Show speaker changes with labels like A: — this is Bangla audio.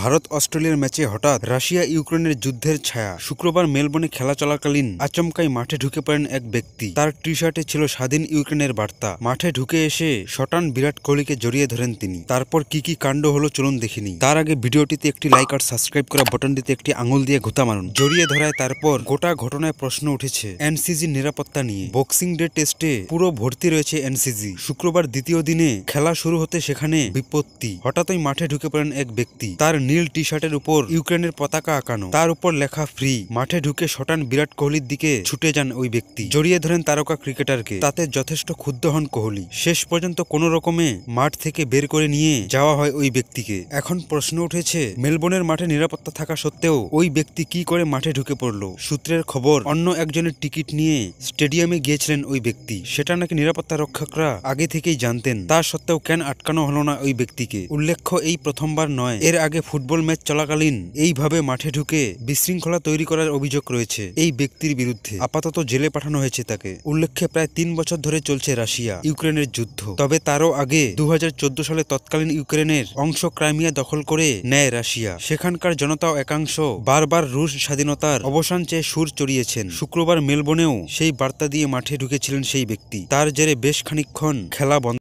A: ভারত অস্ট্রেলিয়ার ম্যাচে হঠাৎ রাশিয়া ইউক্রেনের যুদ্ধের ছায়া। শুক্রবার মেলবোর্নে খেলা চলাকালীন আচমকাই মাঠে ঢুকে পড়েন এক ব্যক্তি। তার টি শার্টে ছিল স্বাধীন ইউক্রেনের বার্তা। মাঠে ঢুকে এসে শটান বিরাট কোহলিকে জড়িয়ে ধরেন তিনি। তারপর কি কি কাণ্ড হলো চলুন দেখিনি। তার আগে ভিডিওটিতে একটি লাইক আর সাবস্ক্রাইব করা বাটনটিতে একটি আঙুল দিয়ে ঘুতা মারুন। জড়িয়ে ধরায় তারপর গোটা ঘটনায় প্রশ্ন উঠেছে এনসিজির নিরাপত্তা নিয়ে। বক্সিং ডে টেস্টে পুরো ভর্তি রয়েছে এনসিজি। শুক্রবার দ্বিতীয় দিনে খেলা শুরু হতে সেখানে বিপত্তি। হঠাৎই মাঠে ঢুকে পড়েন এক ব্যক্তি। তার নীল টি শার্টের উপর ইউক্রেনের পতাকা আঁকানো, তার উপর লেখা ফ্রি। মাঠে ঢুকে শটান বিরাট কোহলির দিকে ছুটে যান ওই ব্যক্তি, জড়িয়ে ধরেন তারকা ক্রিকেটারকে। তাতে যথেষ্ট ক্ষুব্ধ হন কোহলি। শেষ পর্যন্ত কোনো রকমে মাঠ থেকে বের করে নিয়ে যাওয়া হয় ওই ব্যক্তিকে। এখন প্রশ্ন উঠেছে মেলবোর্নের মাঠে নিরাপত্তা থাকা সত্ত্বেও ওই ব্যক্তি কি করে মাঠে ঢুকে পড়লো। সূত্রের খবর অন্য একজনের টিকিট নিয়ে স্টেডিয়ামে গিয়েছিলেন ওই ব্যক্তি। সেটা নাকি নিরাপত্তা রক্ষকরা আগে থেকেই জানতেন। তা সত্ত্বেও কেন আটকানো হলো না ওই ব্যক্তিকে। উল্লেখ্য এই প্রথমবার নয়, এর আগে ফুটবল ম্যাচ চলাকালীন এইভাবে মাঠে ঢুকে বিশৃঙ্খলা তৈরি করার অভিযোগ রয়েছে এই ব্যক্তির বিরুদ্ধে। আপাতত জেলে পাঠানো হয়েছে তাকে। উল্লেখ্য প্রায় 3 বছর ধরে চলছে রাশিয়া ইউক্রেনের যুদ্ধ। তবে তারও আগে 2014 সালে তৎকালীন ইউক্রেনের অংশ ক্রাইমিয়া দখল করে নেয় রাশিয়া। সেখানকার জনতাও একাংশ বারবার রুশ স্বাধীনতার অবসান চেয়ে সুর চড়িয়েছেন। শুক্রবার মেলবোর্নেও সেই বার্তা দিয়ে মাঠে ঢুকেছিলেন সেই ব্যক্তি। তার জেরে বেশ খানিকক্ষণ খেলা বন্ধ।